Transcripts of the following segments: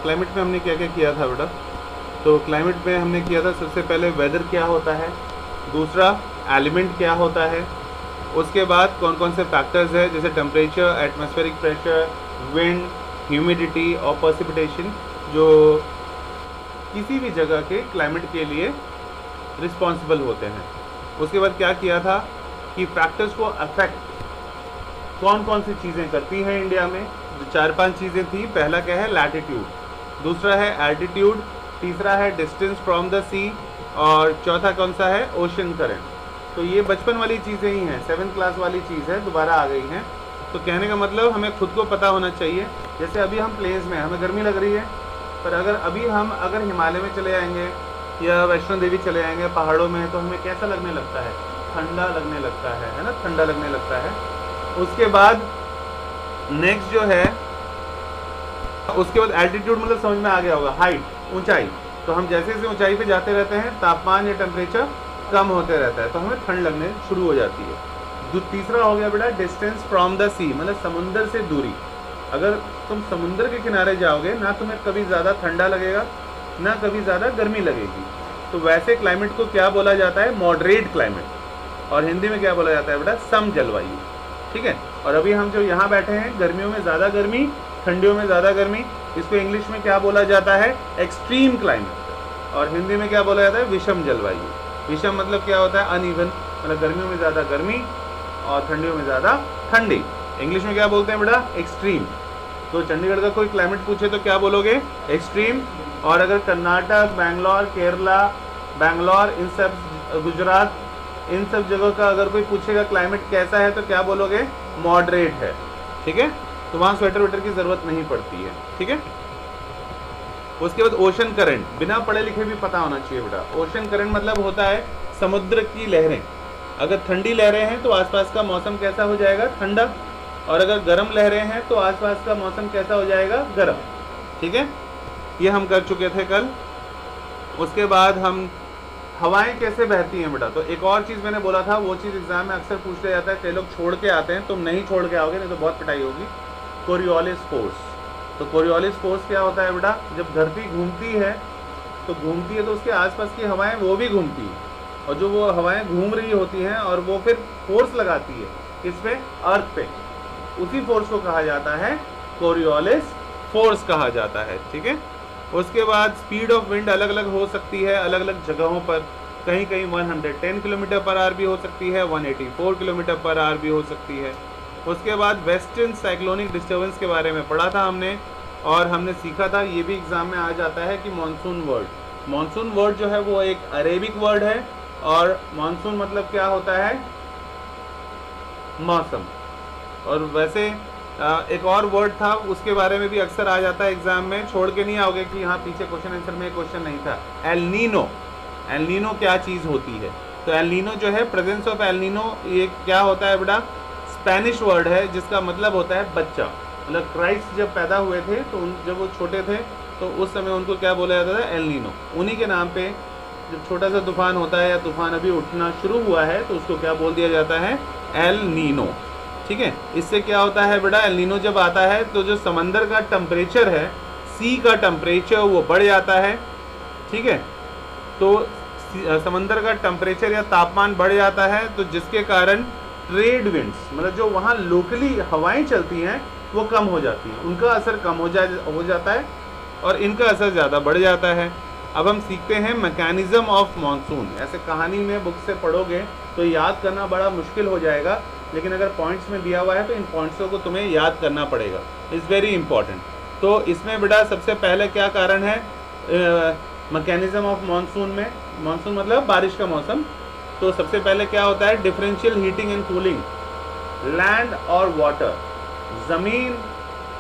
Climate में हमने क्या क्या किया था बेटा? तो क्लाइमेट में हमने किया था सबसे पहले वेदर क्या होता है, दूसरा एलिमेंट क्या होता है, उसके बाद कौन कौन से फैक्टर्स है जैसे temperature, atmospheric pressure, wind, humidity और प्रेसिपिटेशन, जो किसी भी जगह के क्लाइमेट के लिए रिस्पॉन्सिबल होते हैं। उसके बाद क्या किया था कि फैक्टर्स को अफेक्ट कौन कौन सी चीज़ें करती हैं इंडिया में। जो 4-5 चीज़ें थी, पहला क्या है लैटिट्यूड, दूसरा है एल्टीट्यूड, तीसरा है डिस्टेंस फ्रॉम द सी, और चौथा कौन सा है ओशन करंट। तो ये बचपन वाली चीज़ें ही हैं, 7th क्लास वाली चीज़ है, दोबारा आ गई हैं। तो कहने का मतलब हमें खुद को पता होना चाहिए। जैसे अभी हम प्लेन्स में, हमें गर्मी लग रही है, पर अगर हिमालय में चले जाएंगे या वैष्णो देवी चले जाएंगे पहाड़ों में, तो हमें कैसा लगने लगता है, ठंडा लगने लगता है ना, ठंडा लगने लगता है। उसके बाद नेक्स्ट जो है, उसके बाद एल्टीट्यूड मतलब समझ में आ गया होगा, हाइट, ऊंचाई। तो हम जैसे जैसे ऊंचाई पे जाते रहते हैं, तापमान या टेम्परेचर कम होते रहता है, तो हमें ठंड लगने शुरू हो जाती है। तीसरा हो गया बेटा डिस्टेंस फ्रॉम द सी, मतलब समुंदर से दूरी। अगर तुम समुंदर के किनारे जाओगे ना, तुम्हें कभी ज़्यादा ठंडा लगेगा ना कभी ज़्यादा गर्मी लगेगी। तो वैसे क्लाइमेट को क्या बोला जाता है, मॉडरेट क्लाइमेट, और हिंदी में क्या बोला जाता है बेटा, सम जलवायु। ठीक है। और अभी हम जो यहाँ बैठे हैं, गर्मियों में ज़्यादा गर्मी, ठंडियों में ज़्यादा गर्मी, इसको इंग्लिश में क्या बोला जाता है, एक्सट्रीम क्लाइमेट, और हिंदी में क्या बोला जाता है, विषम जलवायु। विषम मतलब क्या होता है, अनइवन, मतलब गर्मियों में ज़्यादा गर्मी और ठंडियों में ज़्यादा ठंडी। इंग्लिश में क्या बोलते हैं बेटा, एक्सट्रीम। तो चंडीगढ़ का कोई क्लाइमेट पूछे तो क्या बोलोगे, एक्सट्रीम। और अगर कर्नाटक, बैंगलोर, केरला, बैंगलोर, इन सब, गुजरात, इन सब जगह का अगर कोई पूछेगा क्लाइमेट कैसा है, तो क्या बोलोगे, मॉडरेट है। ठीक है। तो वहाँ स्वेटर वेटर की ज़रूरत नहीं पड़ती है। ठीक है। उसके बाद ओशन करंट, बिना पढ़े लिखे भी पता होना चाहिए बेटा। ओशन करंट मतलब होता है समुद्र की लहरें। अगर ठंडी लहरें हैं तो आसपास का मौसम कैसा हो जाएगा, ठंडा, और अगर गर्म लहरें हैं तो आसपास का मौसम कैसा हो जाएगा, गर्म। ठीक है। ये हम कर चुके थे कल। उसके बाद हम हवाएं कैसे बहती हैं बेटा, तो एक और चीज़ मैंने बोला था, वो चीज़ एग्जाम में अक्सर पूछ लिया जाता है, कई लोग छोड़ के आते हैं, तुम नहीं छोड़ के आओगे नहीं तो बहुत पिटाई होगी। Coriolis force. तो कोरियोलिस फोर्स क्या होता है बेटा, जब धरती घूमती है तो उसके आसपास की हवाएं वो भी घूमती हैं, और जो वो हवाएं घूम रही होती हैं और वो फिर फोर्स लगाती है किस पे, अर्थ पे, उसी फोर्स को कहा जाता है कोरियोलिस फोर्स कहा जाता है। ठीक है। उसके बाद स्पीड ऑफ विंड अलग अलग हो सकती है अलग अलग जगहों पर, कहीं कहीं 110 किलोमीटर पर आवर भी हो सकती है, 184 किलोमीटर पर आवर भी हो सकती है। उसके बाद वेस्टर्न साइक्लोनिक डिस्टर्बेंस के बारे में पढ़ा था हमने, और हमने सीखा था, ये भी एग्जाम में आ जाता है कि मानसून वर्ड जो है वो एक अरेबिक वर्ड है, और मानसून मतलब क्या होता है, मौसम। और वैसे एक और वर्ड था, उसके बारे में भी अक्सर आ जाता है एग्जाम में, छोड़ के नहीं आओगे कि यहाँ पीछे क्वेश्चन आंसर में क्वेश्चन नहीं था, एल नीनो। एल नीनो क्या चीज़ होती है, तो एल नीनो जो है, प्रेजेंस ऑफ एल नीनो, ये क्या होता है बेटा, स्पेनिश वर्ड है जिसका मतलब होता है बच्चा। मतलब क्राइस्ट जब पैदा हुए थे तो जब वो छोटे थे तो उस समय उनको क्या बोला जाता था, एल नीनो। उन्हीं के नाम पे जब छोटा सा तूफान होता है या तूफान अभी उठना शुरू हुआ है तो उसको क्या बोल दिया जाता है, एल नीनो। ठीक है। इससे क्या होता है बेटा, एल नीनो जब आता है तो जो समंदर का टेम्परेचर है, सी का टेम्परेचर वो बढ़ जाता है। ठीक है। तो समंदर का टेम्परेचर या तापमान बढ़ जाता है, तो जिसके कारण ट्रेड विंड्स, मतलब जो वहाँ लोकली हवाएं चलती हैं वो कम हो जाती हैं, उनका असर कम हो जाता है और इनका असर ज़्यादा बढ़ जाता है। अब हम सीखते हैं मैकेनिज्म ऑफ मानसून। ऐसे कहानी में बुक से पढ़ोगे तो याद करना बड़ा मुश्किल हो जाएगा, लेकिन अगर पॉइंट्स में दिया हुआ है तो इन पॉइंट्सों को तुम्हें याद करना पड़ेगा, इज़ वेरी इंपॉर्टेंट। तो इसमें बेटा सबसे पहले क्या कारण है मैकेनिज्म ऑफ मानसून में, मानसून मतलब बारिश का मौसम। तो सबसे पहले क्या होता है, differential heating and cooling. Land और वाटर, ज़मीन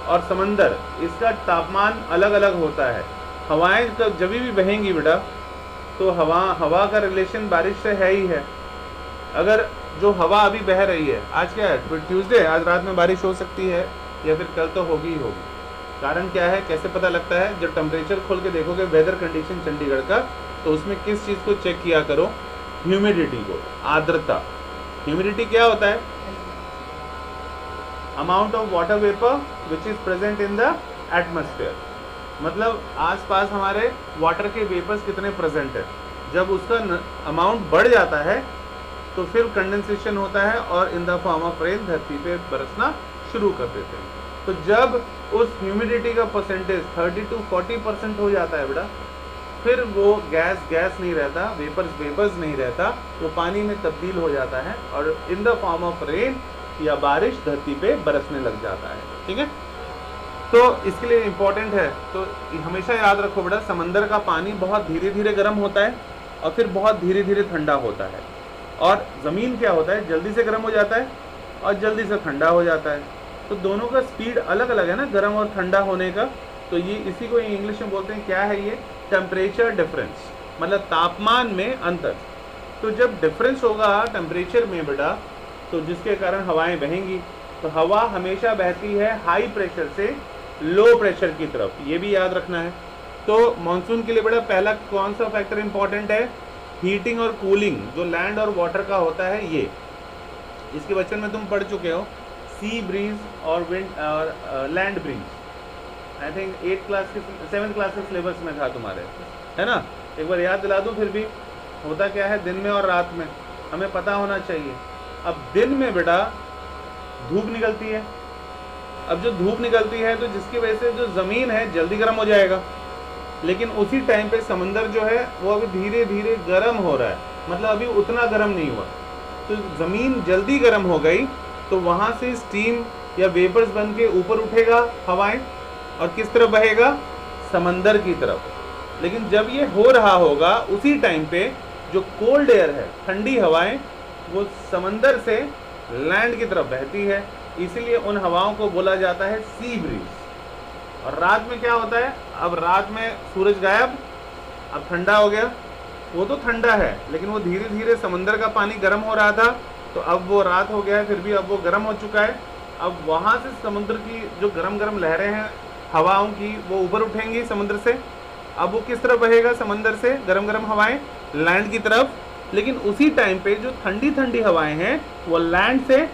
और समंदर, इसका तापमान अलग अलग होता है। हवाएं जब भी बहेंगी बेटा, तो हवा का रिलेशन बारिश से है ही है। अगर जो हवा अभी बह रही है, आज क्या है, ट्यूसडे, आज रात में बारिश हो सकती है या फिर कल तो होगी ही होगी। कारण क्या है, कैसे पता लगता है, जब टेम्परेचर खोल के देखोगे वेदर कंडीशन चंडीगढ़ का, तो उसमें किस चीज़ को चेक किया करो, ह्यूमिडिटी को, आर्द्रता। ह्यूमिडिटी क्या होता है, amount of water vapour which is present in the atmosphere. मतलब आसपास हमारे वाटर के वेपर्स कितने प्रेजेंट है। जब उसका अमाउंट बढ़ जाता है तो फिर कंडेंसेशन होता है और इन द फॉर्म ऑफ रेन धरती पे बरसना शुरू कर देते हैं। तो जब उस ह्यूमिडिटी का परसेंटेज 30 to 40% हो जाता है बेटा, फिर वो गैस नहीं रहता, वेपर्स नहीं रहता, वो पानी में तब्दील हो जाता है और इन द फॉर्म ऑफ रेन या बारिश धरती पे बरसने लग जाता है। ठीक है, तो इसके लिए इम्पोर्टेंट है, तो हमेशा याद रखो बेटा, समंदर का पानी बहुत धीरे धीरे गर्म होता है और फिर बहुत धीरे धीरे ठंडा होता है, और ज़मीन क्या होता है, जल्दी से गर्म हो जाता है और जल्दी से ठंडा हो जाता है। तो दोनों का स्पीड अलग अलग है ना, गर्म और ठंडा होने का। तो ये इसी को इंग्लिश में बोलते हैं, क्या है ये, टेम्परेचर डिफरेंस, मतलब तापमान में अंतर। तो जब डिफरेंस होगा टेम्परेचर में बेटा, तो जिसके कारण हवाएं बहेंगी। तो हवा हमेशा बहती है हाई प्रेशर से लो प्रेशर की तरफ, ये भी याद रखना है। तो मानसून के लिए बेटा पहला कौन सा फैक्टर इंपॉर्टेंट है, हीटिंग और कूलिंग, जो लैंड और वाटर का होता है ये। इसके बचपन में तुम पढ़ चुके हो, सी ब्रीज और विंड और land breeze, I think 7th class के सिलेबस में था तुम्हारे, है ना। एक बार याद दिला दूं, फिर भी होता क्या है, दिन में और रात में हमें पता होना चाहिए। अब दिन में बेटा धूप निकलती है, अब जो धूप निकलती है तो जिसकी वजह से जो ज़मीन है जल्दी गर्म हो जाएगा, लेकिन उसी टाइम पे समंदर जो है वो अभी धीरे धीरे गर्म हो रहा है, मतलब अभी उतना गर्म नहीं हुआ। तो ज़मीन जल्दी गर्म हो गई तो वहाँ से स्टीम या वेपर्स बन के ऊपर उठेगा हवाएं, और किस तरफ बहेगा, समंदर की तरफ। लेकिन जब ये हो रहा होगा उसी टाइम पे जो कोल्ड एयर है, ठंडी हवाएं, वो समंदर से लैंड की तरफ बहती है, इसीलिए उन हवाओं को बोला जाता है सी ब्रीज। और रात में क्या होता है, अब रात में सूरज गायब, अब ठंडा हो गया, वो तो ठंडा है लेकिन वो धीरे धीरे समंदर का पानी गर्म हो रहा था, तो अब वो रात हो गया है, फिर भी अब वो गर्म हो चुका है। अब वहाँ से समुद्र की जो गर्म गर्म लहरें हैं हवाओं की, वो ऊपर उठेंगी समुद्र से। अब वो किस तरफ बहेगा, समंदर से गर्म गर्म हवाएं लैंड की तरफ। लेकिन उसी टाइम पे जो ठंडी ठंडी हवाएं हैं वो लैंड से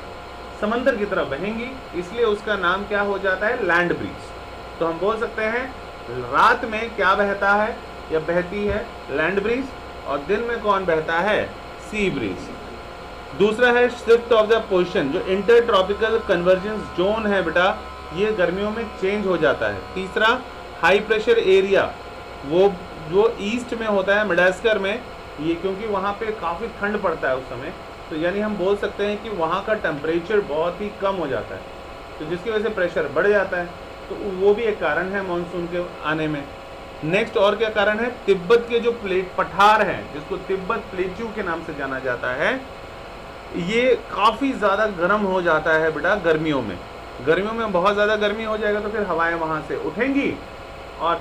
समंदर की तरफ बहेंगी, इसलिए उसका नाम क्या हो जाता है, लैंड ब्रीज। तो हम बोल सकते हैं रात में क्या बहता है या बहती है, लैंड ब्रीज, और दिन में कौन बहता है, सी ब्रीज। दूसरा है शिफ्ट ऑफ द पोजीशन, जो इंटर ट्रॉपिकल कन्वर्जेंस जोन है बेटा, ये गर्मियों में चेंज हो जाता है। तीसरा हाई प्रेशर एरिया, वो जो ईस्ट में होता है मेडागास्कर में, ये क्योंकि वहाँ पे काफ़ी ठंड पड़ता है उस समय, तो यानी हम बोल सकते हैं कि वहाँ का टेम्परेचर बहुत ही कम हो जाता है, तो जिसकी वजह से प्रेशर बढ़ जाता है। तो वो भी एक कारण है मानसून के आने में। नेक्स्ट और क्या कारण है, तिब्बत के जो पठार हैं, जिसको तिब्बत प्लेट्यू के नाम से जाना जाता है, ये काफ़ी ज़्यादा गर्म हो जाता है बेटा गर्मियों में। गर्मियों में बहुत ज़्यादा गर्मी हो जाएगा तो फिर हवाएं वहाँ से उठेंगी और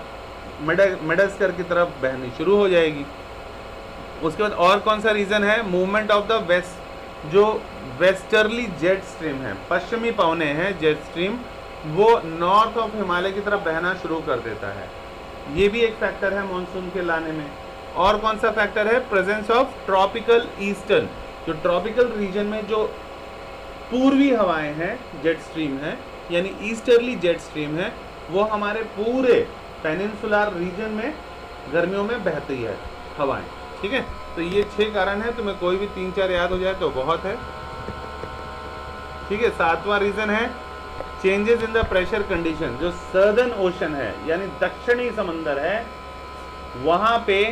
मेडागास्कर की तरफ बहनी शुरू हो जाएगी। उसके बाद और कौन सा रीज़न है, मूवमेंट ऑफ द वेस्ट, जो वेस्टर्ली जेट स्ट्रीम है, पश्चिमी पवने हैं जेट स्ट्रीम, वो नॉर्थ ऑफ हिमालय की तरफ बहना शुरू कर देता है। ये भी एक फैक्टर है मानसून के लाने में। और कौन सा फैक्टर है, प्रेजेंस ऑफ ट्रॉपिकल ईस्टर्न, जो ट्रॉपिकल रीजन में जो पूर्वी हवाएं हैं जेट स्ट्रीम है, यानी ईस्टर्ली जेट स्ट्रीम है, वो हमारे पूरे पेनिनसुलर रीजन में गर्मियों में बहती है हवाएं। ठीक है, तो ये 6 कारण है, तुम्हें कोई भी 3-4 याद हो जाए तो बहुत है। ठीक है, 7वां रीजन है changes in the pressure condition, जो सर्दर्न ओशन है यानी दक्षिणी समंदर है, वहाँ पे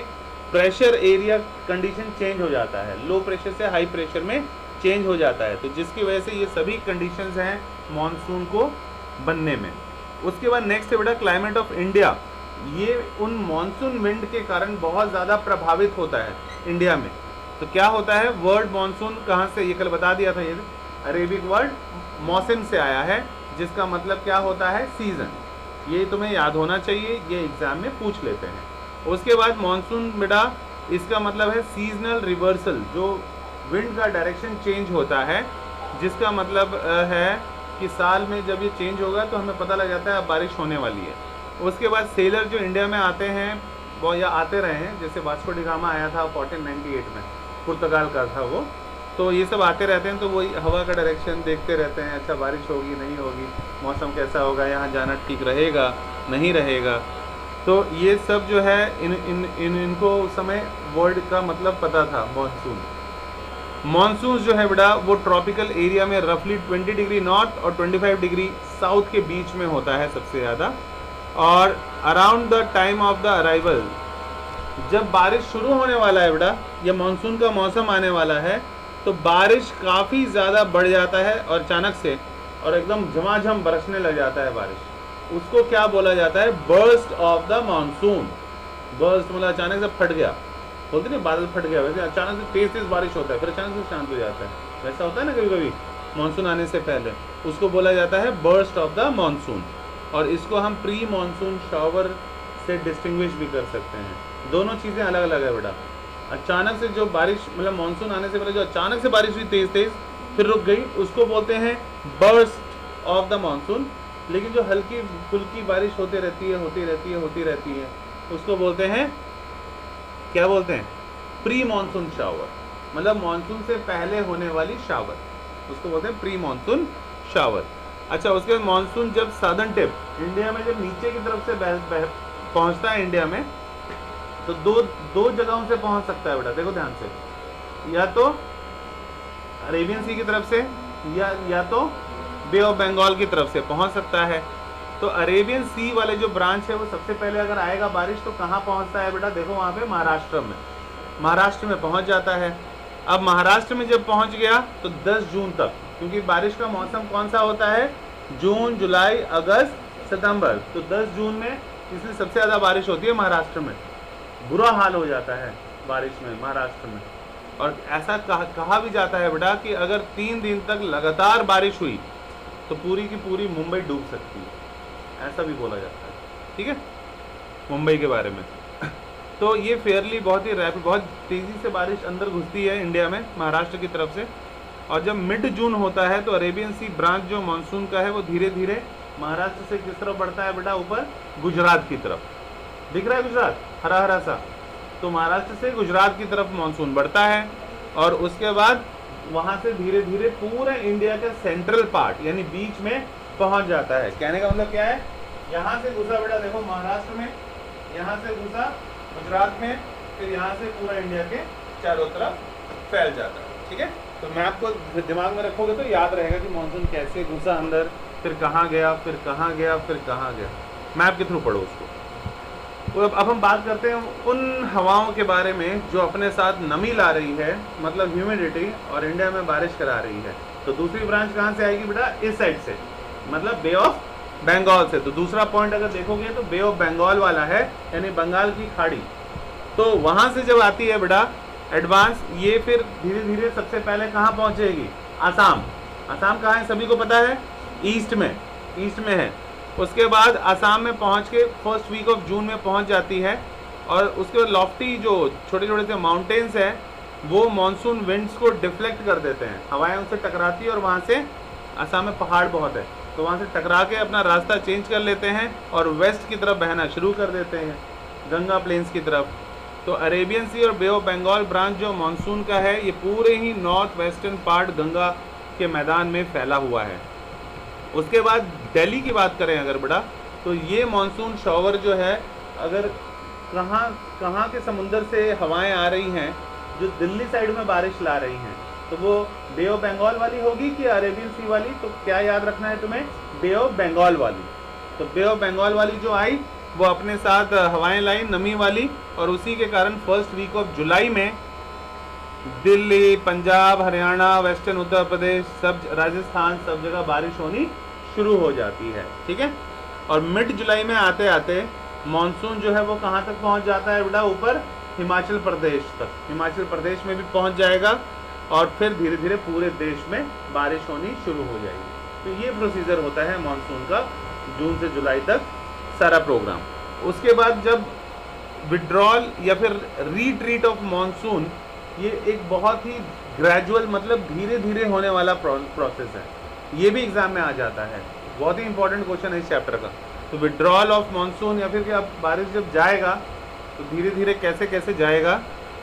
प्रेशर एरिया कंडीशन चेंज हो जाता है, लो प्रेशर से हाई प्रेशर में चेंज हो जाता है, तो जिसकी वजह से ये सभी कंडीशंस हैं मॉनसून को बनने में। उसके बाद नेक्स्ट है बेटा क्लाइमेट ऑफ इंडिया, ये उन मॉनसून विंड के कारण बहुत ज़्यादा प्रभावित होता है इंडिया में। तो क्या होता है, वर्ड मॉनसून कहाँ से, ये कल बता दिया था, ये अरेबिक वर्ड मौसम से आया है, जिसका मतलब क्या होता है, सीजन। ये तुम्हें याद होना चाहिए, ये एग्जाम में पूछ लेते हैं। उसके बाद मॉनसून बेटा, इसका मतलब है सीजनल रिवर्सल, जो विंड का डायरेक्शन चेंज होता है, जिसका मतलब है कि साल में जब ये चेंज होगा तो हमें पता लग जाता है अब बारिश होने वाली है। उसके बाद सेलर जो इंडिया में आते हैं वो या आते रहे हैं, जैसे वास्को डी गामा आया था 1498 में, पुर्तगाल का था वो, तो ये सब आते रहते हैं, तो वो हवा का डायरेक्शन देखते रहते हैं, अच्छा बारिश होगी नहीं होगी, मौसम कैसा होगा, यहाँ जाना ठीक रहेगा नहीं रहेगा। तो ये सब जो है इनको उस समय वर्ड का मतलब पता था। मॉनसून मॉनसून जो है बेटा वो ट्रॉपिकल एरिया में रफली 20 डिग्री नॉर्थ और 25 डिग्री साउथ के बीच में होता है सबसे ज़्यादा। और around the time of the arrival, जब बारिश शुरू होने वाला है बेटा, ये मानसून का मौसम आने वाला है, तो बारिश काफ़ी ज़्यादा बढ़ जाता है और अचानक से और एकदम झमाझम बरसने लग जाता है बारिश। उसको क्या बोला जाता है? Burst of the monsoon. Burst मतलब अचानक से फट गया, बोलते नहीं बादल फट गया, वैसे अचानक से तेज तेज बारिश होता है, फिर अचानक से शांत हो जाता है। वैसा होता है ना कभी कभी मानसून आने से पहले, उसको बोला जाता है बर्स्ट ऑफ द मानसून। और इसको हम प्री मानसून शावर से डिस्टिंग्विश भी कर सकते हैं। दोनों चीज़ें अलग अलग है बेटा। अचानक से जो बारिश मतलब मानसून आने से पहले जो अचानक से बारिश हुई तेज तेज फिर रुक गई, उसको बोलते हैं बर्स्ट ऑफ द मानसून। लेकिन जो हल्की फुल्की बारिश होती रहती है उसको बोलते हैं, क्या बोलते हैं? प्री मानसून शावर, मतलब मानसून से पहले होने वाली शावर, उसको बोलते हैं प्री मानसून शावर। अच्छा, उसके बाद मानसून जब सदर्न टिप इंडिया में जब नीचे की तरफ से पहुंचता है इंडिया में, तो दो जगहों से पहुंच सकता है बेटा, देखो ध्यान से, या तो अरेबियन सी की तरफ से या तो बे ऑफ बंगाल की तरफ से पहुंच सकता है। तो अरेबियन सी वाले जो ब्रांच है वो सबसे पहले अगर आएगा बारिश तो कहाँ पहुंचता है बेटा? देखो वहाँ पे महाराष्ट्र में पहुंच जाता है। अब महाराष्ट्र में जब पहुंच गया तो 10 जून तक, क्योंकि बारिश का मौसम कौन सा होता है? जून, जुलाई, अगस्त, सितंबर। तो 10 जून में इसलिए सबसे ज़्यादा बारिश होती है महाराष्ट्र में। बुरा हाल हो जाता है बारिश में महाराष्ट्र में। और ऐसा कहा भी जाता है बेटा कि अगर 3 दिन तक लगातार बारिश हुई तो पूरी की पूरी मुंबई डूब सकती है, ऐसा भी बोला जाता है। ठीक है, मुंबई के बारे में। तो ये फेयरली बहुत ही रैपिड, बहुत तेज़ी से बारिश अंदर घुसती है इंडिया में महाराष्ट्र की तरफ से। और जब मिड जून होता है तो अरेबियन सी ब्रांच जो मानसून का है वो धीरे धीरे महाराष्ट्र से किस तरफ बढ़ता है बेटा? ऊपर गुजरात की तरफ। दिख रहा है गुजरात हरा हरा सा? तो महाराष्ट्र से गुजरात की तरफ मानसून बढ़ता है और उसके बाद वहाँ से धीरे धीरे पूरे इंडिया का सेंट्रल पार्ट यानी बीच में पहुँच जाता है। कहने का मतलब क्या है? यहाँ से घुसा बेटा, देखो महाराष्ट्र में, यहाँ से घुसा गुजरात में, फिर यहाँ से पूरा इंडिया के चारों तरफ फैल जाता है। ठीक है, तो मैं आपको दिमाग में रखोगे तो याद रहेगा कि मानसून कैसे घुसा अंदर, फिर कहाँ गया, फिर कहाँ गया, फिर कहाँ गया। मैप के थ्रू पढ़ो उसको। तो अब हम बात करते हैं उन हवाओं के बारे में जो अपने साथ नमी ला रही है, मतलब ह्यूमिडिटी, और इंडिया में बारिश करा रही है। तो दूसरी ब्रांच कहाँ से आएगी बेटा? इस साइड से, मतलब बे ऑफ बंगाल से। तो दूसरा पॉइंट अगर देखोगे तो बे ऑफ बंगाल वाला है, यानी बंगाल की खाड़ी। तो वहाँ से जब आती है बेटा एडवांस, ये फिर धीरे धीरे सबसे पहले कहाँ पहुँचेगी? आसाम। आसाम कहाँ है सभी को पता है? ईस्ट में है। उसके बाद आसाम में पहुँच के फर्स्ट वीक ऑफ जून में पहुँच जाती है। और उसके बाद लॉफ्टी जो छोटे छोटे से माउंटेन्स हैं वो मानसून विंड्स को डिफ्लेक्ट कर देते हैं, हवाएं उनसे टकराती है और वहाँ से, आसाम में पहाड़ बहुत है तो वहाँ से टकरा के अपना रास्ता चेंज कर लेते हैं और वेस्ट की तरफ बहना शुरू कर देते हैं, गंगा प्लेन्स की तरफ। तो अरेबियन सी और बे ऑफ बंगाल ब्रांच जो मानसून का है ये पूरे ही नॉर्थ वेस्टर्न पार्ट गंगा के मैदान में फैला हुआ है। उसके बाद दिल्ली की बात करें अगर बेटा, तो ये मानसून शॉवर जो है, अगर कहाँ के समुंदर से हवाएं आ रही हैं जो दिल्ली साइड में बारिश ला रही हैं, तो वो बे ऑफ बंगाल वाली होगी कि अरेबियन सी वाली? तो क्या याद रखना है तुम्हें? बे ऑफ बंगाल वाली। तो बे ऑफ बंगाल वाली जो आई वो अपने साथ हवाएं लाई नमी वाली, और उसी के कारण फर्स्ट वीक ऑफ जुलाई में दिल्ली, पंजाब, हरियाणा, वेस्टर्न उत्तर प्रदेश, सब राजस्थान, सब जगह बारिश होनी शुरू हो जाती है। ठीक है, और मिड जुलाई में आते आते मानसून जो है वो कहाँ तक पहुँच जाता है बेटा? ऊपर हिमाचल प्रदेश तक। हिमाचल प्रदेश में भी पहुँच जाएगा और फिर धीरे धीरे पूरे देश में बारिश होनी शुरू हो जाएगी। तो ये प्रोसीजर होता है मानसून का, जून से जुलाई तक सारा प्रोग्राम। उसके बाद जब विड्रॉल या फिर रीट्रीट ऑफ मानसून, ये एक बहुत ही ग्रेजुअल, मतलब धीरे धीरे होने वाला प्रोसेस है। ये भी एग्जाम में आ जाता है, बहुत ही इंपॉर्टेंट क्वेश्चन है इस चैप्टर का। तो विड्रॉल ऑफ मानसून या फिर कि अब बारिश जब जाएगा तो धीरे धीरे कैसे कैसे जाएगा,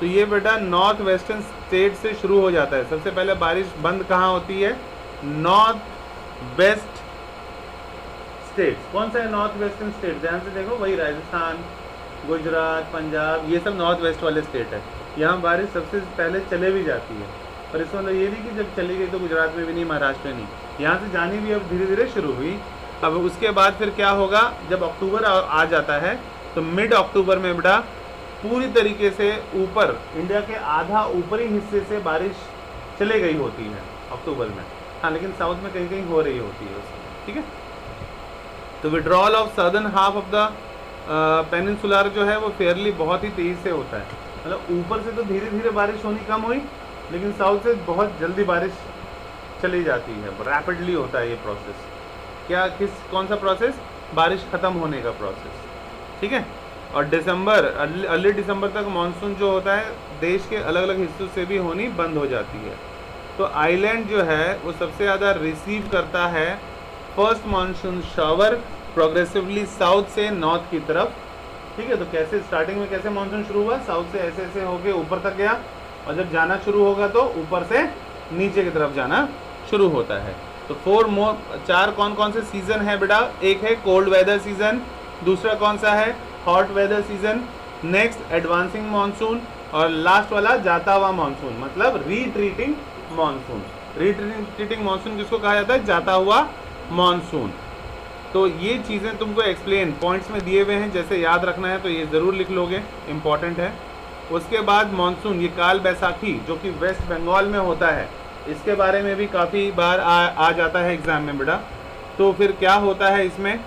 तो ये बेटा नॉर्थ वेस्टर्न स्टेट से शुरू हो जाता है। सबसे पहले बारिश बंद कहाँ होती है? North west states. कौन सा है नॉर्थ वेस्टर्न स्टेट, ध्यान से देखो, वही राजस्थान, गुजरात, पंजाब, ये सब नॉर्थ वेस्ट वाले स्टेट है। यहाँ बारिश सबसे पहले चले भी जाती है, पर इसका मतलब ये नहीं कि जब चली गई तो गुजरात में भी नहीं, महाराष्ट्र में नहीं, यहाँ से जानी भी अब धीरे धीरे शुरू हुई। अब उसके बाद फिर क्या होगा, जब अक्टूबर आ जाता है तो मिड अक्टूबर में बेटा पूरी तरीके से ऊपर इंडिया के आधा ऊपरी हिस्से से बारिश चले गई होती है अक्टूबर में। हाँ, लेकिन साउथ में कहीं कहीं हो रही होती है उसकी, ठीक है। तो withdrawal of southern half of the peninsular जो है वो फेयरली बहुत ही तेज़ी से होता है, मतलब ऊपर से तो धीरे धीरे बारिश होनी कम हुई, लेकिन साउथ से बहुत जल्दी बारिश चली जाती है, रैपिडली होता है ये प्रोसेस। क्या कौन सा प्रोसेस, बारिश ख़त्म होने का प्रोसेस, ठीक है। और दिसंबर, अर्ली दिसंबर तक मानसून जो होता है देश के अलग अलग हिस्सों से भी होनी बंद हो जाती है। तो आइलैंड जो है वो सबसे ज़्यादा रिसीव करता है first monsoon shower progressively south से नॉर्थ की तरफ, ठीक है। तो कैसे स्टार्टिंग में कैसे मानसून शुरू हुआ, साउथ से ऐसे ऐसे होके ऊपर तक गया, और जब जाना शुरू होगा तो ऊपर से नीचे की तरफ जाना शुरू होता है। तो चार कौन कौन से सीजन है बेटा, एक है कोल्ड वेदर सीजन, दूसरा कौन सा है hot weather season, next advancing monsoon, और लास्ट वाला जाता हुआ मानसून, मतलब रिट्रीटिंग मानसून। रिट्रीटिंग मानसून किसको कहा जाता है, जाता हुआ मानसून। तो ये चीज़ें तुमको एक्सप्लेन पॉइंट्स में दिए हुए हैं, जैसे याद रखना है तो ये ज़रूर लिख लोगे, इम्पॉर्टेंट है। उसके बाद मानसून, ये काल बैसाखी जो कि वेस्ट बंगाल में होता है, इसके बारे में भी काफ़ी बार आ जाता है एग्ज़ाम में बेटा। तो फिर क्या होता है इसमें,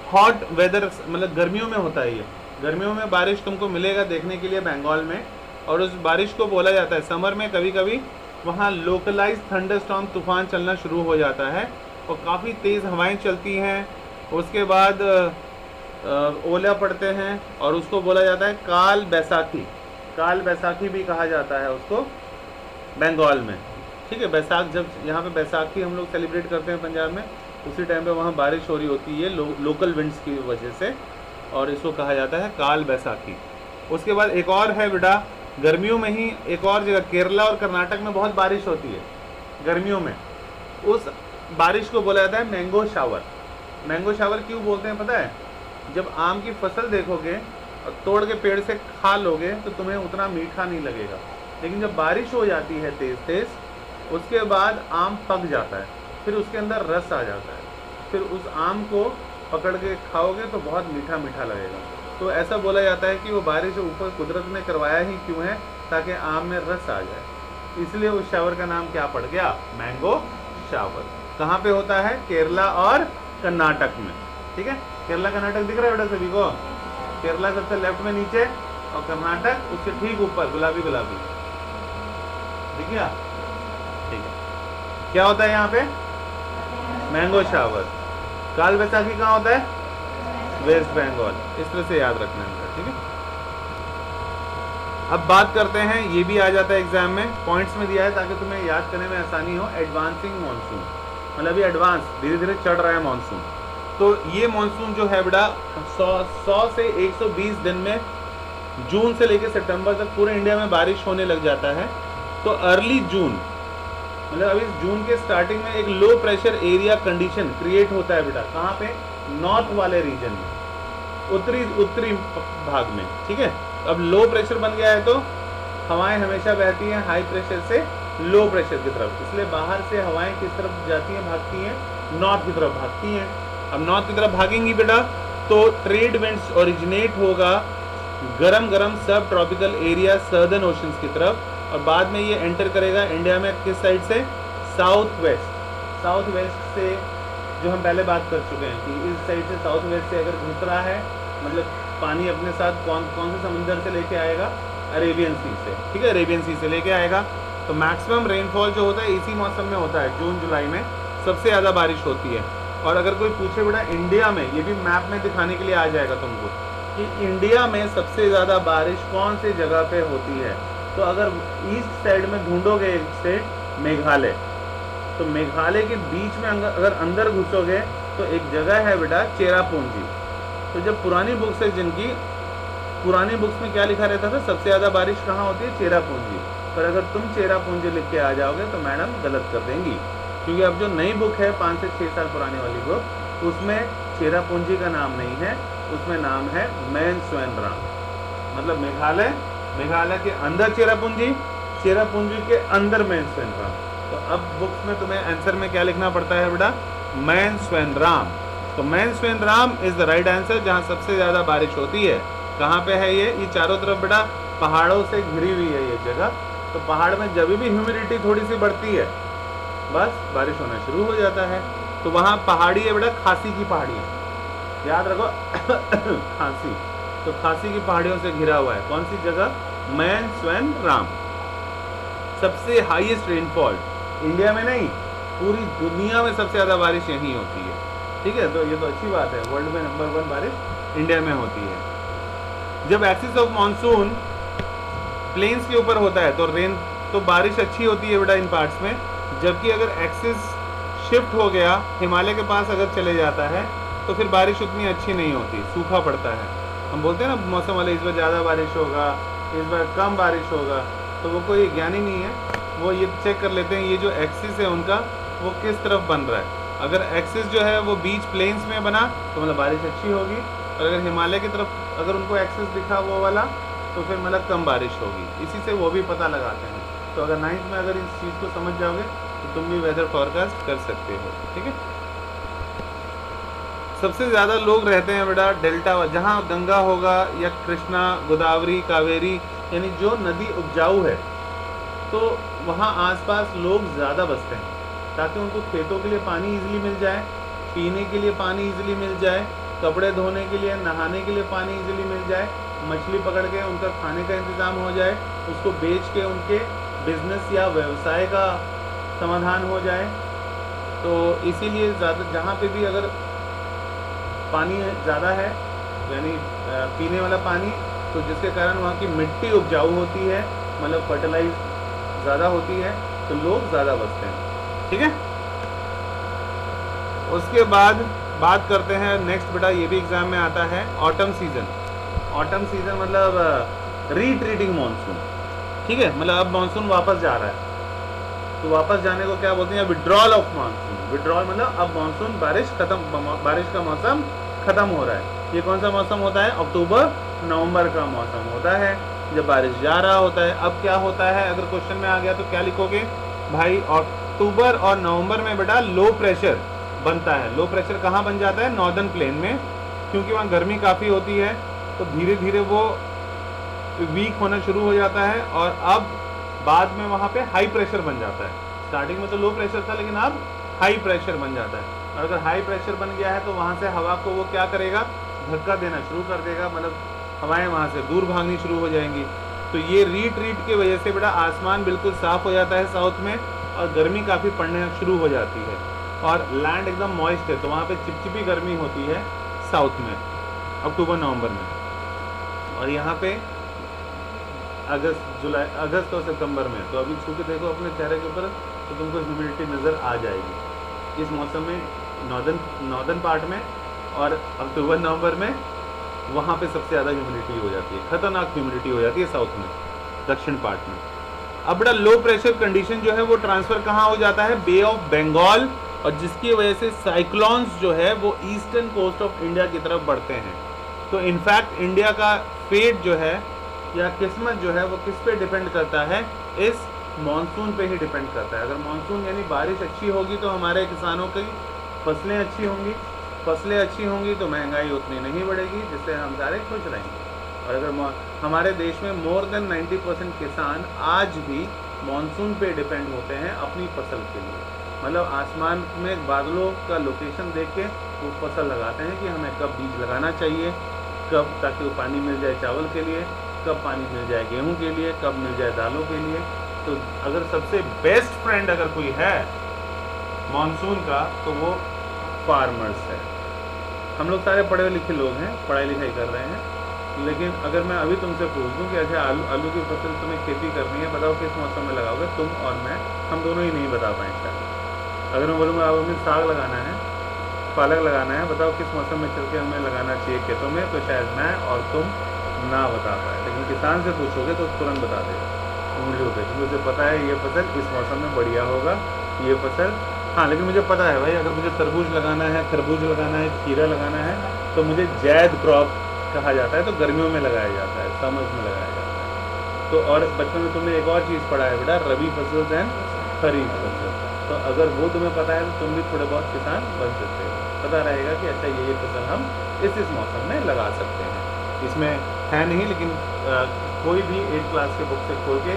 हॉट वेदर मतलब गर्मियों में होता है, ये गर्मियों में बारिश तुमको मिलेगा देखने के लिए बंगाल में, और उस बारिश को बोला जाता है, समर में कभी कभी वहाँ लोकलाइज थंडरस्टॉर्म तूफान चलना शुरू हो जाता है और काफ़ी तेज़ हवाएं चलती हैं, उसके बाद ओला पड़ते हैं और उसको बोला जाता है काल बैसाखी। काल बैसाखी भी कहा जाता है उसको बंगाल में, ठीक है। बैसाख, जब यहाँ पे बैसाखी हम लोग सेलिब्रेट करते हैं पंजाब में, उसी टाइम पे वहाँ बारिश हो रही होती है लोकल विंड्स की वजह से, और इसको कहा जाता है काल बैसाखी। उसके बाद एक और है बेटा, गर्मियों में ही एक और जगह केरला और कर्नाटक में बहुत बारिश होती है गर्मियों में, उस बारिश को बोला जाता है मैंगो शावर। मैंगो शावर क्यों बोलते हैं पता है, जब आम की फसल देखोगे और तोड़ के पेड़ से खा लोगे तो तुम्हें उतना मीठा नहीं लगेगा, लेकिन जब बारिश हो जाती है तेज़ तेज़, उसके बाद आम पक जाता है, फिर उसके अंदर रस आ जाता है, फिर उस आम को पकड़ के खाओगे तो बहुत मीठा मीठा लगेगा। तो ऐसा बोला जाता है कि वो बारिश ऊपर कुदरत ने करवाया ही क्यों है, ताकि आम में रस आ जाए, इसलिए उस शावर का नाम क्या पड़ गया, मैंगो शावर। कहाँ पे होता है, केरला और कर्नाटक में, ठीक है। केरला कर्नाटक दिख रहा है बेटा सभी को, केरला सबसे लेफ्ट में नीचे और कर्नाटक उसके ठीक ऊपर गुलाबी गुलाबी, ठीक है, ठीक है। क्या होता है यहाँ पे, मैंगो शावर। काल बैसाखी कहाँ होता है, वेस्ट बंगाल। इस तरह से याद रखना है, ठीक है। अब बात करते हैं, ये भी आ जाता है एग्जाम में, पॉइंट्स में दिया है ताकि तुम्हें याद करने में आसानी हो, एडवांसिंग मानसून, मतलब ये एडवांस धीरे धीरे चढ़ रहा है मानसून। तो ये मानसून जो है बेटा 100 से 120 दिन में, जून से लेकर सितंबर तक पूरे इंडिया में बारिश होने लग जाता है। तो अर्ली जून, मतलब अभी जून के स्टार्टिंग में एक low pressure area condition create होता है बेटा, कहाँ पे, नॉर्थ वाले रीजन में, उत्तरी भाग में, ठीक है। अब लो प्रेशर बन गया है तो हवाएं हमेशा बहती हैं हाई प्रेशर से लो प्रेशर की तरफ, इसलिए बाहर से हवाएं किस तरफ जाती हैं, भागती हैं, नॉर्थ की तरफ भागती हैं। अब नॉर्थ की तरफ भागेंगी बेटा तो ट्रेड विंड्स ओरिजिनेट होगा गरम गरम सब ट्रॉपिकल एरिया सर्दर्न ओशंस की तरफ, और बाद में ये एंटर करेगा इंडिया में किस साइड से, साउथ वेस्ट से, जो हम पहले बात कर चुके हैं कि इस साइड से साउथ वेस्ट से अगर घुस रहा है, मतलब पानी अपने साथ कौन से समुंदर से लेके आएगा, अरेबियन सी से, ठीक है, अरेबियन सी से लेके आएगा। तो मैक्सिमम रेनफॉल जो होता है इसी मौसम में होता है, जून जुलाई में सबसे ज़्यादा बारिश होती है। और अगर कोई पूछे बेटा इंडिया में, ये भी मैप में दिखाने के लिए आ जाएगा तुमको कि इंडिया में सबसे ज़्यादा बारिश कौन सी जगह पे होती है, तो अगर ईस्ट साइड में ढूंढोगे एक स्टेट मेघालय, तो मेघालय के बीच में अगर अंदर घुसोगे तो एक जगह है बेटा चेरापूंजी। तो जब पुरानी बुक्स है जिनकी, पुरानी बुक्स में क्या लिखा रहता था, सबसे ज़्यादा बारिश कहाँ होती है, चेरापूंजी। पर अगर तुम चेरापूंजी लिख के आ जाओगे तो मैडम गलत कर देंगी, क्योंकि अब जो नई बुक है 5 से 6 साल पुरानी वाली बुक, उसमें चेरापूंजी का नाम नहीं है, उसमें नाम है मैनस्वेनराम। मतलब मेघालय के अंदर चेरापूंजी, चेरापूंजी के अंदर मैनस्वेनराम। तो अब बुक्स में तुम्हें आंसर में क्या लिखना पड़ता है बेटा, मैनस्वेनराम। तो मैनस्वेनराम इज द राइट आंसर, जहाँ सबसे ज्यादा बारिश होती है। कहाँ पे है ये चारों तरफ बेटा पहाड़ों से घिरी हुई है ये जगह। तो पहाड़ में जब भी ह्यूमिडिटी थोड़ी सी बढ़ती है बस बारिश होना शुरू हो जाता है। तो वहाँ पहाड़ी है बेटा, खासी की पहाड़ियाँ, याद रखो खासी। तो खासी की पहाड़ियों से घिरा हुआ है कौन सी जगह, मैनस्वेनराम। सबसे हाईएस्ट रेनफॉल इंडिया में नहीं पूरी दुनिया में सबसे ज्यादा बारिश यहीं होती है। ठीक है, तो ये तो अच्छी बात है, वर्ल्ड में नंबर 1 बारिश इंडिया में होती है। जब एक्सिस ऑफ मानसून प्लेन्स के ऊपर होता है तो बारिश अच्छी होती है बेटा इन पार्ट्स में। जबकि अगर एक्सिस शिफ्ट हो गया हिमालय के पास अगर चले जाता है तो फिर बारिश उतनी अच्छी नहीं होती, सूखा पड़ता है। हम बोलते हैं ना मौसम वाले इस बार ज़्यादा बारिश होगा, इस बार कम बारिश होगा, तो वो कोई ज्ञानी नहीं है, वो ये चेक कर लेते हैं ये जो एक्सिस है उनका वो किस तरफ बन रहा है। अगर एक्सिस जो है वो बीच प्लेन्स में बना तो मतलब बारिश अच्छी होगी, और अगर हिमालय की तरफ अगर उनको एक्सिस दिखा वो वाला तो फिर मतलब कम बारिश होगी। इसी से वो भी पता लगाते हैं। तो अगर 9th में अगर इस चीज़ को समझ जाओगे तो तुम भी वेदर फॉरकास्ट कर सकते हो। ठीक है, सबसे ज़्यादा लोग रहते हैं बेटा डेल्टा, जहाँ गंगा होगा या कृष्णा, गोदावरी, कावेरी, यानी जो नदी उपजाऊ है तो वहाँ आसपास लोग ज़्यादा बसते हैं ताकि उनको खेतों के लिए पानी इजीली मिल जाए, पीने के लिए पानी इजीली मिल जाए, कपड़े धोने के लिए, नहाने के लिए पानी इजीली मिल जाए, मछली पकड़ के उनका खाने का इंतज़ाम हो जाए, उसको बेच के उनके बिजनेस या व्यवसाय का समाधान हो जाए। तो इसीलिए ज़्यादा जहाँ पे भी अगर पानी ज़्यादा है यानी पीने वाला पानी, तो जिसके कारण वहाँ की मिट्टी उपजाऊ होती है, मतलब फर्टिलाइज ज़्यादा होती है, तो लोग ज़्यादा बसते हैं। ठीक है, उसके बाद बात करते हैं नेक्स्ट बेटा, ये भी एग्जाम में आता है, ऑटम सीजन। ऑटम सीजन मतलब रीट्रीटिंग मानसून। ठीक है, मतलब अब मानसून वापस जा रहा है, तो वापस जाने को क्या बोलते हैं, विड्रॉल ऑफ मानसून। विड्रॉल मतलब अब मानसून बारिश का मौसम खत्म हो रहा है। ये कौन सा मौसम होता है, अक्टूबर नवंबर का मौसम होता है जब बारिश जा रहा होता है। अब क्या होता है, अगर क्वेश्चन में आ गया तो क्या लिखोगे भाई, अक्टूबर और नवंबर में बेटा लो प्रेशर बनता है। लो प्रेशर कहाँ बन जाता है, नॉर्दर्न प्लेन में, क्योंकि वहाँ गर्मी काफ़ी होती है, तो धीरे धीरे वो वीक होना शुरू हो जाता है और अब बाद में वहाँ पे हाई प्रेशर बन जाता है। स्टार्टिंग में तो लो प्रेशर था लेकिन अब हाई प्रेशर बन जाता है, और अगर हाई प्रेशर बन गया है तो वहाँ से हवा को वो क्या करेगा, धक्का देना शुरू कर देगा, मतलब हवाएं वहाँ से दूर भागनी शुरू हो जाएंगी। तो ये रीट्रीट की वजह से बेटा आसमान बिल्कुल साफ हो जाता है साउथ में, और गर्मी काफ़ी पड़ने शुरू हो जाती है, और लैंड एकदम मॉइस्ट है, तो वहाँ पे चिपचिपी गर्मी होती है साउथ में अक्टूबर नवंबर में। और यहाँ पे अगस्त और सितंबर में, तो अभी छू के देखो अपने चेहरे के ऊपर तो तुमको ह्यूमिडिटी नज़र आ जाएगी इस मौसम में, नॉर्दर्न पार्ट में, और अक्टूबर नवंबर में वहाँ पे सबसे ज़्यादा ह्यूमिडिटी हो जाती है, खतरनाक ह्यूमिडिटी हो जाती है साउथ में, दक्षिण पार्ट में। अब बड़ा लो प्रेशर कंडीशन जो है वो ट्रांसफ़र कहाँ हो जाता है, बे ऑफ बंगाल, और जिसकी वजह से साइक्लोन्स जो है वो ईस्टर्न कोस्ट ऑफ इंडिया की तरफ बढ़ते हैं। तो इनफैक्ट इंडिया का फेट जो है या किस्मत जो है वो किस पे डिपेंड करता है, इस मानसून पे ही डिपेंड करता है। अगर मानसून यानी बारिश अच्छी होगी तो हमारे किसानों की फसलें अच्छी होंगी, फसलें अच्छी होंगी तो महंगाई उतनी नहीं बढ़ेगी, जिससे हम सारे खुश रहेंगे। और अगर हमारे देश में मोर देन 90% किसान आज भी मानसून पे डिपेंड होते हैं अपनी फसल के लिए, मतलब आसमान में बादलों का लोकेशन देख के वो फसल लगाते हैं कि हमें कब बीज लगाना चाहिए, कब ताकि वो पानी मिल जाए चावल के लिए, कब पानी मिल जाए गेहूं के लिए, कब मिल जाए दालों के लिए। तो अगर सबसे बेस्ट फ्रेंड अगर कोई है मानसून का तो वो फार्मर्स है। हम लोग सारे पढ़े लिखे लोग हैं, पढ़ाई लिखाई कर रहे हैं, लेकिन अगर मैं अभी तुमसे पूछ दूं कि अच्छा आलू की फसल तुम्हें खेती करनी है, बताओ किस मौसम में लगाओगे, तुम और मैं, हम दोनों ही नहीं बता पाएँ शायद। अगर मैं बोलूँगा अब हमें साग लगाना है, पालक लगाना है, बताओ किस मौसम में चल के हमें लगाना चाहिए खेतों में, तो शायद मैं और तुम ना बता पाए। लेकिन किसान से पूछोगे तो तुरंत बता देगा उंगलियों पे, क्योंकि उसे पता है ये फसल इस मौसम में बढ़िया होगा, ये फसल हाँ, लेकिन मुझे पता है भाई, अगर मुझे तरबूज लगाना है, खरबूज लगाना है, खीरा लगाना है, तो मुझे जैद क्रॉप कहा जाता है, तो गर्मियों में लगाया जाता है, समर्स में लगाया जाता है। तो और बचपन में तुमने एक और चीज़ पढ़ा है बेटा, रबी फसल एंड खरीफ फसल। तो अगर वो तुम्हें पता है तो तुम भी थोड़े बहुत किसान बन सकते हो, पता रहेगा कि अच्छा ये फसल हम इस मौसम में लगा सकते हैं। इसमें है नहीं, लेकिन कोई भी 8th क्लास के बुक से खोल के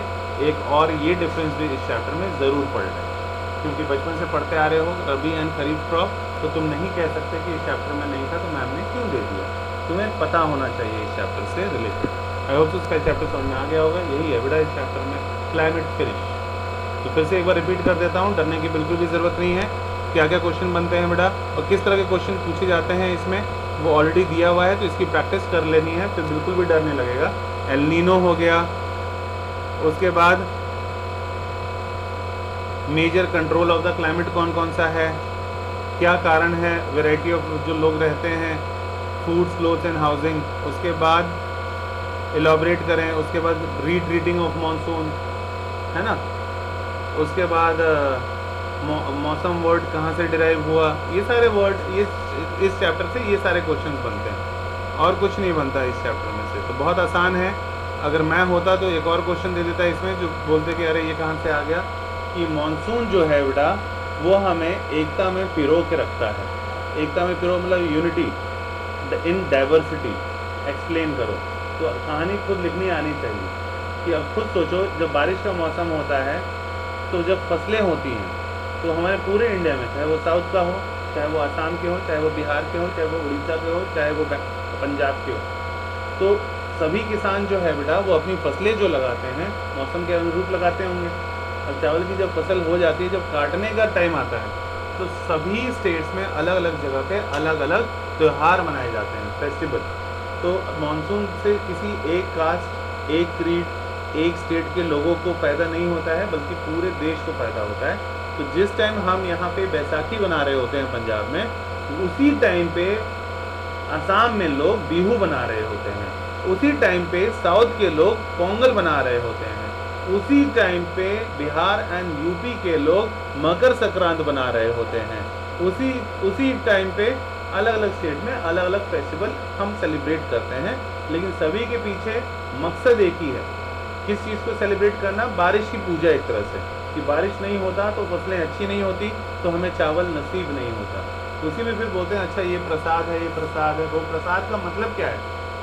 एक और ये डिफरेंस भी इस चैप्टर में ज़रूर पढ़ लें, क्योंकि बचपन से पढ़ते आ रहे हो रबी एंड खरीफ क्रॉप, तो तुम नहीं कह सकते कि इस चैप्टर में नहीं था तो मैम ने क्यों दे दिया। तुम्हें पता होना चाहिए इस चैप्टर से रिलेटेड। आई होप उसका चैप्टर समझ में आ गया होगा। यही है बेटा इस चैप्टर में, क्लाइमेट फिनिश। तो फिर से एक बार रिपीट कर देता हूँ, डरने की बिल्कुल भी ज़रूरत नहीं है। क्या क्या क्वेश्चन बनते हैं बेटा और किस तरह के क्वेश्चन पूछे जाते हैं इसमें, वो ऑलरेडी दिया हुआ है, तो इसकी प्रैक्टिस कर लेनी है, फिर बिल्कुल भी डर नहीं लगेगा। एल नीनो हो गया, उसके बाद major control of the climate कौन कौन सा है, क्या कारण है, वैरायटी ऑफ जो लोग रहते हैं, फूड्स क्लोथ्स एंड हाउसिंग, उसके बाद एलॉबरेट करें, उसके बाद रीड ऑफ मानसून, है ना, उसके बाद मौसम वर्ड कहाँ से डिराइव हुआ, ये सारे वर्ड ये इस चैप्टर से ये सारे क्वेश्चंस बनते हैं और कुछ नहीं बनता इस चैप्टर में से। तो बहुत आसान है। अगर मैं होता तो एक और क्वेश्चन दे देता इसमें, जो बोलते कि अरे ये कहाँ से आ गया, कि मानसून जो है बेटा वो हमें एकता में पिरो के रखता है। एकता में पिरो मतलब यूनिटी इन डाइवर्सिटी, एक्सप्लेन करो। तो कहानी खुद लिखनी आनी चाहिए कि अब खुद सोचो, जब बारिश का मौसम होता है तो जब फसलें होती हैं तो हमारे पूरे इंडिया में, चाहे वो साउथ का हो, चाहे वो आसाम के हो, चाहे वो बिहार के हो, चाहे वो उड़ीसा के हो, चाहे वो पंजाब के हो, तो सभी किसान जो है बेटा वो अपनी फसलें जो लगाते हैं मौसम के अनुरूप लगाते होंगे। अब चावल की जब फसल हो जाती है, जब काटने का टाइम आता है, तो सभी स्टेट्स में अलग अलग जगह पे अलग अलग त्यौहार मनाए जाते हैं, फेस्टिवल। तो मानसून से किसी एक कास्ट, एक क्रीड, एक स्टेट के लोगों को फ़ायदा नहीं होता है, बल्कि पूरे देश को फ़ायदा होता है। तो जिस टाइम हम यहाँ पे बैसाखी बना रहे होते हैं पंजाब में, उसी टाइम पे असम में लोग बिहू बना रहे होते हैं, उसी टाइम पे साउथ के लोग पोंगल बना रहे होते हैं, उसी टाइम पे बिहार एंड यूपी के लोग मकर संक्रांत बना रहे होते हैं, उसी टाइम पे अलग अलग स्टेट में अलग अलग फेस्टिवल हम सेलिब्रेट करते हैं, लेकिन सभी के पीछे मकसद एक ही है। किस चीज़ को सेलिब्रेट करना? बारिश की पूजा, एक तरह से कि बारिश नहीं होता तो फसलें अच्छी नहीं होती, तो हमें चावल नसीब नहीं होता। उसी में फिर बोलते हैं अच्छा ये प्रसाद है, ये प्रसाद है। वो प्रसाद का मतलब क्या है?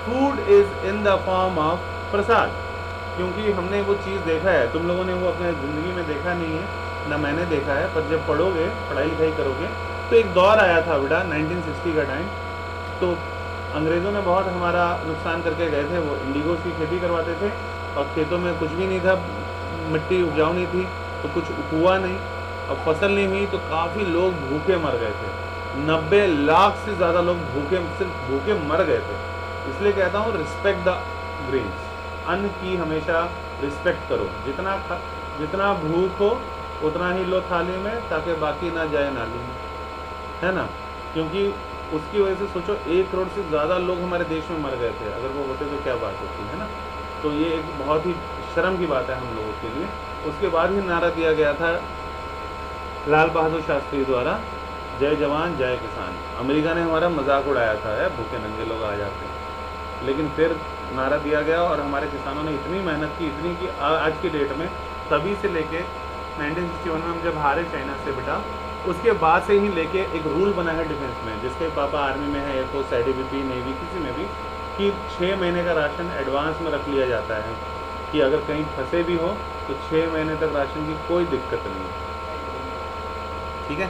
Food is in the form of prasad, क्योंकि हमने वो चीज़ देखा है, तुम लोगों ने वो अपने ज़िंदगी में देखा नहीं है, ना मैंने देखा है, पर जब पढ़ोगे, पढ़ाई लिखाई करोगे, तो एक दौर आया था बेटा 1960 का टाइम। तो अंग्रेज़ों ने बहुत हमारा नुकसान करके गए थे। वो इंडिगोस की खेती करवाते थे और खेतों में कुछ भी नहीं था, मिट्टी उपजाऊ नहीं थी, तो कुछ हुआ नहीं, अब फसल नहीं हुई, तो काफ़ी लोग भूखे मर गए थे। 90 लाख से ज़्यादा लोग सिर्फ भूखे मर गए थे। इसलिए कहता हूँ रिस्पेक्ट द ग्रेन्स, अन्न की हमेशा रिस्पेक्ट करो। जितना भूख हो उतना ही लो थाली में, ताकि बाकी ना जाए नाली में, है ना। क्योंकि उसकी वजह से सोचो 1 करोड़ से ज़्यादा लोग हमारे देश में मर गए थे, अगर वो होते तो क्या बात होती है ना। तो ये एक बहुत ही शर्म की बात है हम लोगों के लिए। उसके बाद ही नारा दिया गया था लाल बहादुर शास्त्री द्वारा, जय जवान जय किसान। अमेरिका ने हमारा मजाक उड़ाया था, भूखे नंगे लोग आ जाते हैं, लेकिन फिर नारा दिया गया और हमारे किसानों ने इतनी मेहनत की, इतनी कि आज की डेट में, तभी से लेके 1961 में हम जब हारे चाइना से बेटा, उसके बाद से ही लेके एक रूल बना है डिफेंस में, जिसके पापा आर्मी में है, एयरफोर्स, ITBP, नेवी, किसी में भी, कि 6 महीने का राशन एडवांस में रख लिया जाता है, कि अगर कहीं फंसे भी हो तो 6 महीने तक राशन की कोई दिक्कत नहीं है। ठीक है।